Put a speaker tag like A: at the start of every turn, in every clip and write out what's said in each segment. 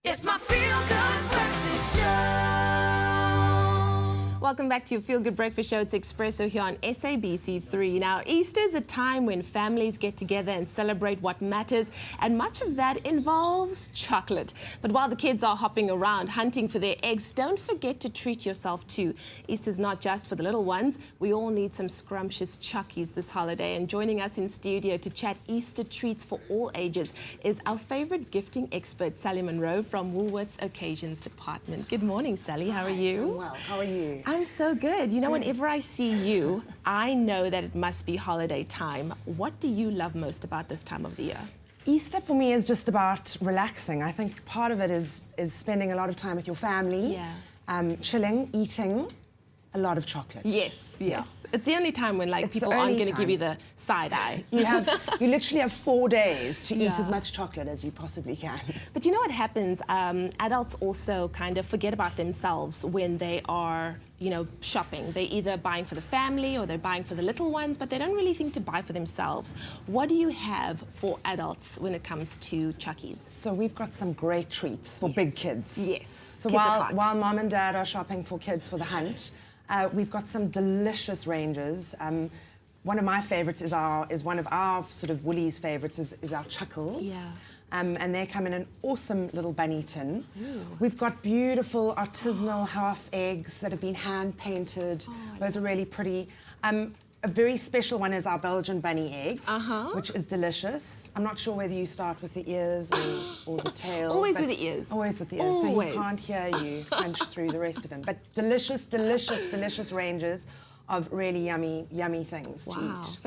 A: It's my feel-good breakfast show.
B: Welcome back to your Feel Good Breakfast Show. It's Expresso here on SABC3. Now, Easter is a time when families get together and celebrate what matters, and much of that involves chocolate. But while the kids are hopping around hunting for their eggs, don't forget to treat yourself too. Easter's not just for the little ones. We all need some scrumptious chockies this holiday. And joining us in studio to chat Easter treats for all ages is our favorite gifting expert, Sally Monroe from Woolworths Occasions Department. Good morning, Sally. How are you?
C: I'm well. How are you?
B: I'm so good. You know, whenever I see you, I know that it must be holiday time. What do you love most about this time of the year?
C: Easter for me is just about relaxing. I think part of it is spending a lot of time with your family, chilling, eating, a lot of chocolate.
B: Yes, yes. Yeah. It's the only time when people aren't going to give you the side eye.
C: You literally have 4 days to eat as much chocolate as you possibly can.
B: But you know what happens? Adults also kind of forget about themselves when they are, shopping. They're either buying for the family or they're buying for the little ones, but they don't really think to buy for themselves. What do you have for adults when it comes to chockies?
C: So we've got some great treats for big kids.
B: Yes.
C: So while mom and dad are shopping for kids for the hunt, we've got some delicious ranges. One of my favourites is one of our sort of Woolies favourites is our Chuckles.
B: Yeah.
C: And they come in an awesome little bunny tin.
B: Ooh.
C: We've got beautiful artisanal half eggs that have been hand painted. Those are really pretty. A very special one is our Belgian bunny egg, which is delicious. I'm not sure whether you start with the ears or the tail.
B: Always with the ears.
C: Always with the ears, so you can't hear you crunch through the rest of them. But delicious, delicious, delicious ranges of really yummy, yummy things to eat.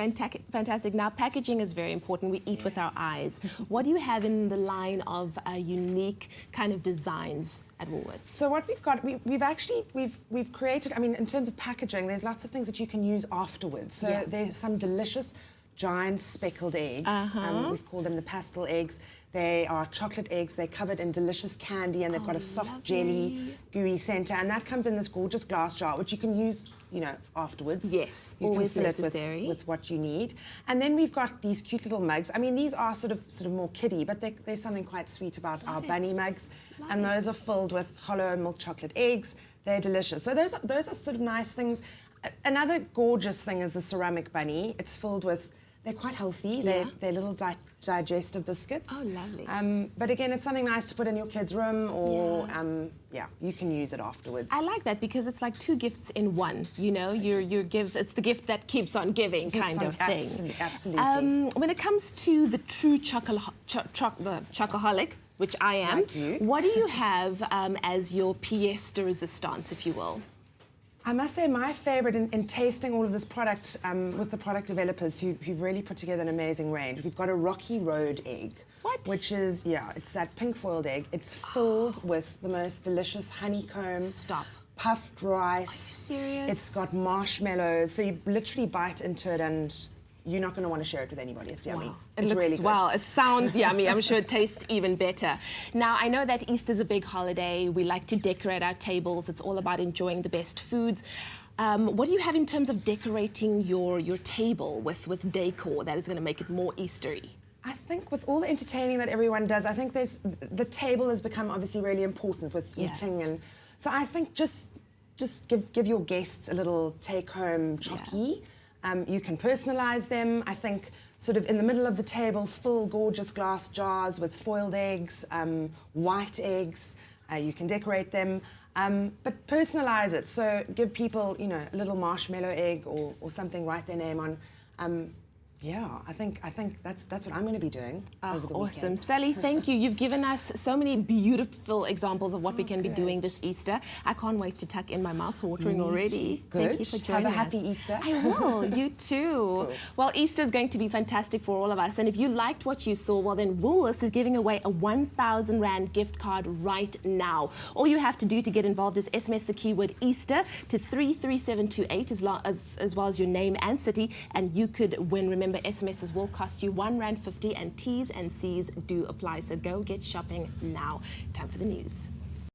B: Fantastic. Now, packaging is very important. We eat with our eyes. What do you have in the line of unique kind of designs at Woolworths?
C: So what we've got, we've created, in terms of packaging, there's lots of things that you can use afterwards. So there's some delicious giant speckled eggs. We've called them the pastel eggs. They are chocolate eggs. They're covered in delicious candy, and they've got a soft jelly, gooey centre, and that comes in this gorgeous glass jar, which you can use, afterwards.
B: Yes,
C: you
B: always
C: can fill
B: necessary.
C: it with what you need. And then we've got these cute little mugs. These are sort of more kiddie, but there's something quite sweet about our bunny mugs. And those are filled with hollow milk chocolate eggs. They're delicious. So those are sort of nice things. Another gorgeous thing is the ceramic bunny. It's filled with, they're quite healthy. They're little digestive biscuits.
B: Oh, lovely.
C: But again, it's something nice to put in your kid's room, or you can use it afterwards.
B: I like that because it's like two gifts in one. Your gift. It's the gift that keeps on giving, kind of thing.
C: Absolutely.
B: When it comes to the true chocoholic, which I am, what do you have as your pièce de résistance, if you will?
C: I must say my favourite in tasting all of this product with the product developers who've really put together an amazing range. We've got a Rocky Road egg.
B: What?
C: Which is, it's that pink foiled egg. It's filled with the most delicious honeycomb.
B: Stop.
C: Puffed rice.
B: Are you serious?
C: It's got marshmallows. So you literally bite into it and you're not going to want to share it with anybody. It's yummy.
B: Wow.
C: It's really good.
B: Well, it sounds yummy. I'm sure it tastes even better. Now, I know that Easter's a big holiday. We like to decorate our tables. It's all about enjoying the best foods. What do you have in terms of decorating your table with decor that is going to make it more Eastery?
C: I think with all the entertaining that everyone does, I think the table has become obviously really important with eating, and so I think just give your guests a little take-home chocky. You can personalise them. I think sort of in the middle of the table, fill gorgeous glass jars with foiled eggs, white eggs. You can decorate them, but personalise it. So give people, a little marshmallow egg or something, write their name on. I think that's what I'm going to be doing over the weekend.
B: Awesome. Sally, thank you. You've given us so many beautiful examples of what we can be doing this Easter. I can't wait to tuck in. My mouth's watering already.
C: Good.
B: Thank you for joining us.
C: Have a happy Easter.
B: I will. You too. Cool. Well, Easter is going to be fantastic for all of us. And if you liked what you saw, well, then Woolworths is giving away a 1,000 Rand gift card right now. All you have to do to get involved is SMS the keyword Easter to 33728 as well as your name and city, and you could win. Remember, SMSs will cost you R1.50 and T's and C's do apply. So go get shopping now. Time for the news.